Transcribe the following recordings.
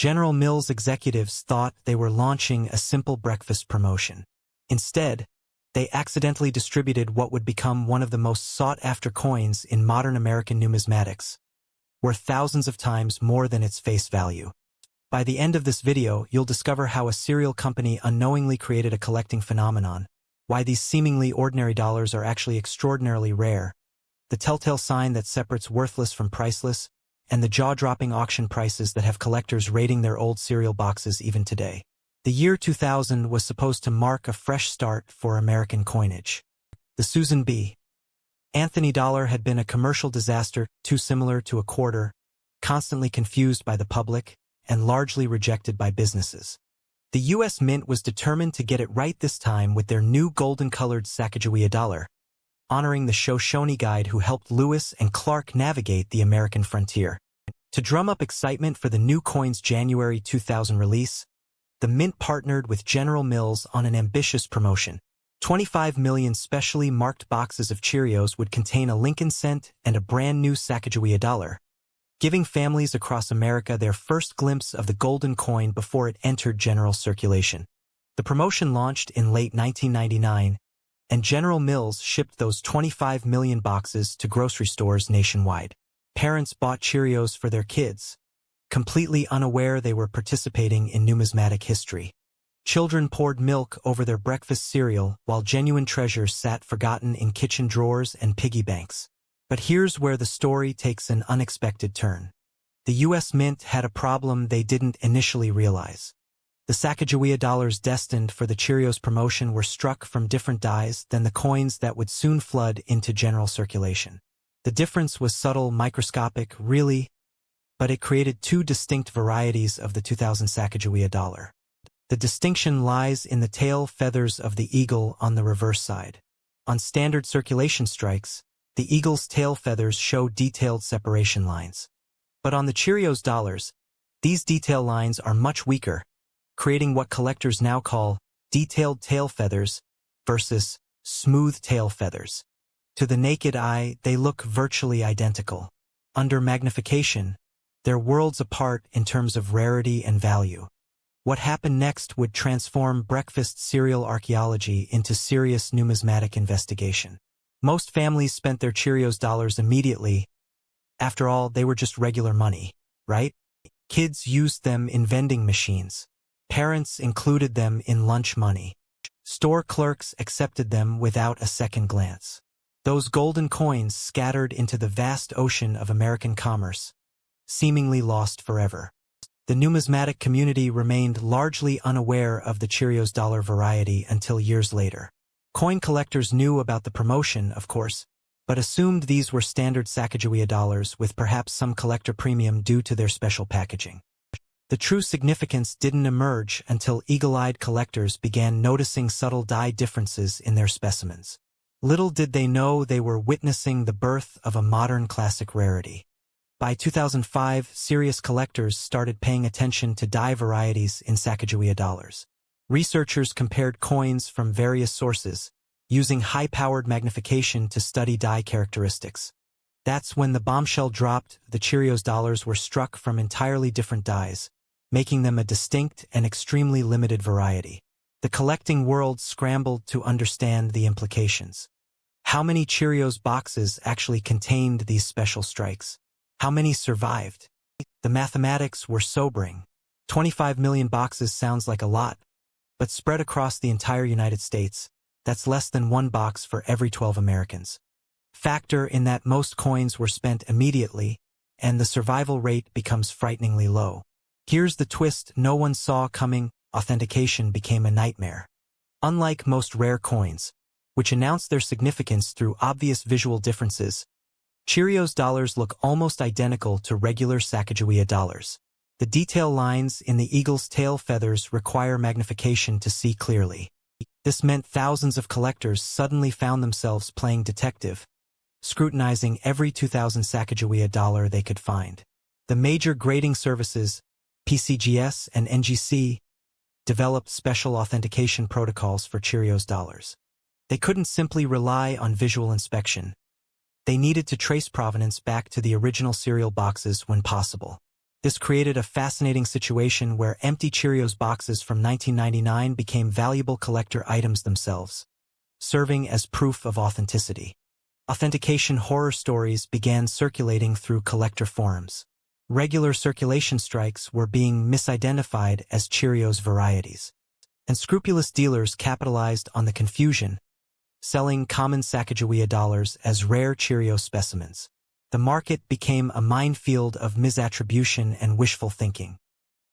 General Mills executives thought they were launching a simple breakfast promotion. Instead, they accidentally distributed what would become one of the most sought-after coins in modern American numismatics, worth thousands of times more than its face value. By the end of this video, you'll discover how a cereal company unknowingly created a collecting phenomenon, why these seemingly ordinary dollars are actually extraordinarily rare, the telltale sign that separates worthless from priceless, and the jaw-dropping auction prices that have collectors raiding their old cereal boxes even today. The year 2000 was supposed to mark a fresh start for American coinage. The Susan B. Anthony dollar had been a commercial disaster, too similar to a quarter, constantly confused by the public, and largely rejected by businesses. The U.S. Mint was determined to get it right this time with their new golden-colored Sacagawea dollar, honoring the Shoshone guide who helped Lewis and Clark navigate the American frontier. To drum up excitement for the new coin's January 2000 release, the Mint partnered with General Mills on an ambitious promotion. 25 million specially marked boxes of Cheerios would contain a Lincoln cent and a brand new Sacagawea dollar, giving families across America their first glimpse of the golden coin before it entered general circulation. The promotion launched in late 1999, and General Mills shipped those 25 million boxes to grocery stores nationwide. Parents bought Cheerios for their kids, completely unaware they were participating in numismatic history. Children poured milk over their breakfast cereal while genuine treasures sat forgotten in kitchen drawers and piggy banks. But here's where the story takes an unexpected turn. The U.S. Mint had a problem they didn't initially realize. The Sacagawea dollars destined for the Cheerios promotion were struck from different dies than the coins that would soon flood into general circulation. The difference was subtle, microscopic, really, but it created two distinct varieties of the 2000 Sacagawea dollar. The distinction lies in the tail feathers of the eagle on the reverse side. On standard circulation strikes, the eagle's tail feathers show detailed separation lines. But on the Cheerios dollars, these detail lines are much weaker, creating what collectors now call detailed tail feathers versus smooth tail feathers. To the naked eye, they look virtually identical. Under magnification, they're worlds apart in terms of rarity and value. What happened next would transform breakfast cereal archaeology into serious numismatic investigation. Most families spent their Cheerios dollars immediately. After all, they were just regular money, right? Kids used them in vending machines. Parents included them in lunch money. Store clerks accepted them without a second glance. Those golden coins scattered into the vast ocean of American commerce, seemingly lost forever. The numismatic community remained largely unaware of the Cheerios dollar variety until years later. Coin collectors knew about the promotion, of course, but assumed these were standard Sacagawea dollars with perhaps some collector premium due to their special packaging. The true significance didn't emerge until eagle-eyed collectors began noticing subtle die differences in their specimens. Little did they know they were witnessing the birth of a modern classic rarity. By 2005, serious collectors started paying attention to die varieties in Sacagawea dollars. Researchers compared coins from various sources, using high-powered magnification to study die characteristics. That's when the bombshell dropped. The Cheerios dollars were struck from entirely different dies, making them a distinct and extremely limited variety. The collecting world scrambled to understand the implications. How many Cheerios boxes actually contained these special strikes? How many survived? The mathematics were sobering. 25 million boxes sounds like a lot, but spread across the entire United States, that's less than one box for every 12 Americans. Factor in that most coins were spent immediately, and the survival rate becomes frighteningly low. Here's the twist no one saw coming: authentication became a nightmare. Unlike most rare coins, which announce their significance through obvious visual differences, Cheerios dollars look almost identical to regular Sacagawea dollars. The detail lines in the eagle's tail feathers require magnification to see clearly. This meant thousands of collectors suddenly found themselves playing detective, scrutinizing every 2000 Sacagawea dollar they could find. The major grading services, PCGS and NGC, developed special authentication protocols for Cheerios dollars. They couldn't simply rely on visual inspection. They needed to trace provenance back to the original cereal boxes when possible. This created a fascinating situation where empty Cheerios boxes from 1999 became valuable collector items themselves, serving as proof of authenticity. Authentication horror stories began circulating through collector forums. Regular circulation strikes were being misidentified as Cheerios varieties. And scrupulous dealers capitalized on the confusion, selling common Sacagawea dollars as rare Cheerios specimens. The market became a minefield of misattribution and wishful thinking.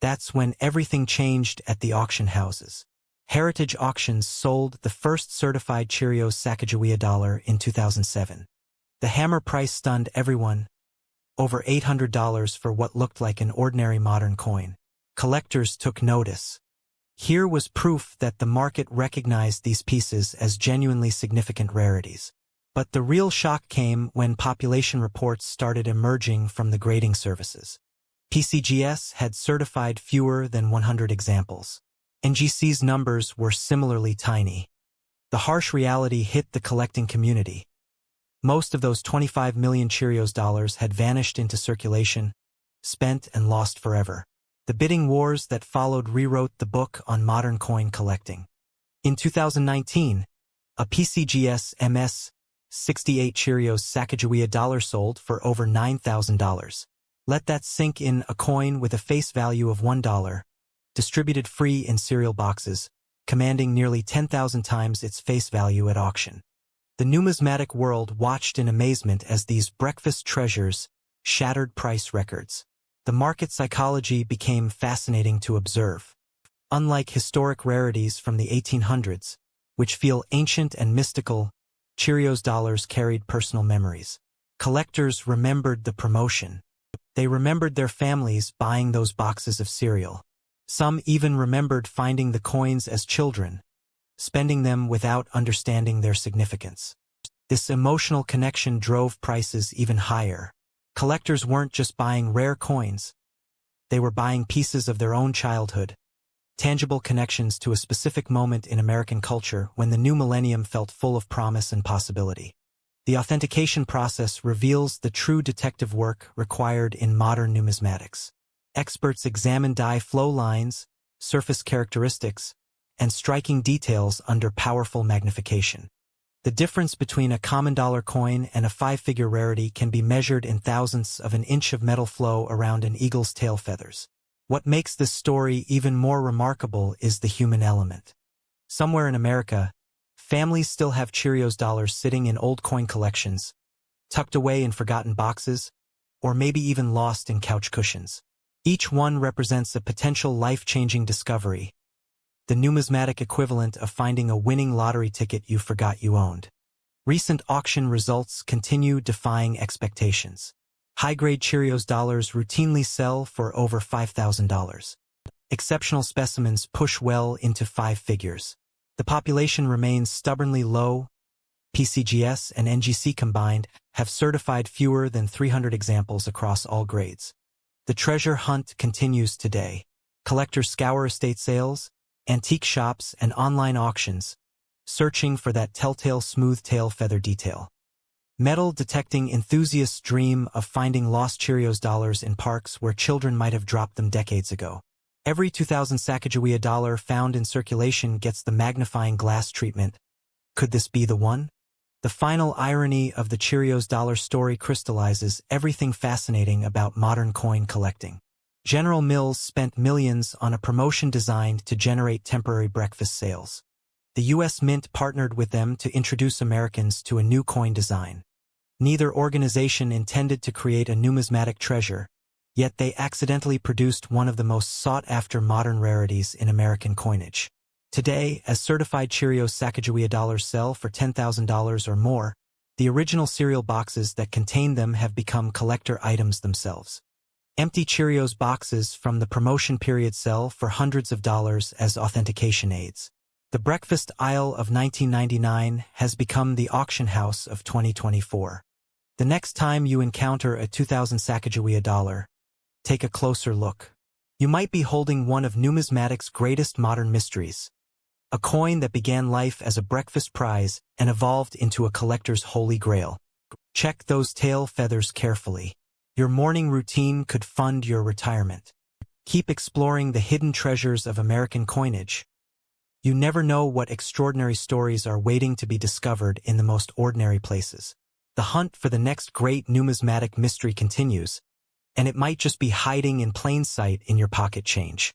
That's when everything changed at the auction houses. Heritage Auctions sold the first certified Cheerios Sacagawea dollar in 2007. The hammer price stunned everyone, over $800 for what looked like an ordinary modern coin. Collectors took notice. Here was proof that the market recognized these pieces as genuinely significant rarities. But the real shock came when population reports started emerging from the grading services. PCGS had certified fewer than 100 examples. NGC's numbers were similarly tiny. The harsh reality hit the collecting community. Most of those 25 million Cheerios dollars had vanished into circulation, spent and lost forever. The bidding wars that followed rewrote the book on modern coin collecting. In 2019, a PCGS MS-68 Cheerios Sacagawea dollar sold for over $9,000. Let that sink in. A coin with a face value of $1, distributed free in cereal boxes, commanding nearly 10,000 times its face value at auction. The numismatic world watched in amazement as these breakfast treasures shattered price records. The market psychology became fascinating to observe. Unlike historic rarities from the 1800s, which feel ancient and mystical, Cheerios dollars carried personal memories. Collectors remembered the promotion. They remembered their families buying those boxes of cereal. Some even remembered finding the coins as children, spending them without understanding their significance. This emotional connection drove prices even higher. Collectors weren't just buying rare coins. They were buying pieces of their own childhood, tangible connections to a specific moment in American culture when the new millennium felt full of promise and possibility. The authentication process reveals the true detective work required in modern numismatics. Experts examine die flow lines, surface characteristics, and striking details under powerful magnification. The difference between a common dollar coin and a five-figure rarity can be measured in thousandths of an inch of metal flow around an eagle's tail feathers. What makes this story even more remarkable is the human element. Somewhere in America, families still have Cheerios dollars sitting in old coin collections, tucked away in forgotten boxes, or maybe even lost in couch cushions. Each one represents a potential life-changing discovery, the numismatic equivalent of finding a winning lottery ticket you forgot you owned. Recent auction results continue defying expectations. High-grade Cheerios dollars routinely sell for over $5,000. Exceptional specimens push well into five figures. The population remains stubbornly low. PCGS and NGC combined have certified fewer than 300 examples across all grades. The treasure hunt continues today. Collectors scour estate sales, antique shops, and online auctions, searching for that telltale smooth tail feather detail. Metal detecting enthusiasts dream of finding lost Cheerios dollars in parks where children might have dropped them decades ago. Every 2000 Sacagawea dollar found in circulation gets the magnifying glass treatment. Could this be the one? The final irony of the Cheerios dollar story crystallizes everything fascinating about modern coin collecting. General Mills spent millions on a promotion designed to generate temporary breakfast sales. The U.S. Mint partnered with them to introduce Americans to a new coin design. Neither organization intended to create a numismatic treasure, yet they accidentally produced one of the most sought-after modern rarities in American coinage. Today, as certified Cheerios Sacagawea dollars sell for $10,000 or more, the original cereal boxes that contain them have become collector items themselves. Empty Cheerios boxes from the promotion period sell for hundreds of dollars as authentication aids. The breakfast aisle of 1999 has become the auction house of 2024. The next time you encounter a 2000 Sacagawea dollar, take a closer look. You might be holding one of numismatic's greatest modern mysteries. A coin that began life as a breakfast prize and evolved into a collector's holy grail. Check those tail feathers carefully. Your morning routine could fund your retirement. Keep exploring the hidden treasures of American coinage. You never know what extraordinary stories are waiting to be discovered in the most ordinary places. The hunt for the next great numismatic mystery continues, and it might just be hiding in plain sight in your pocket change.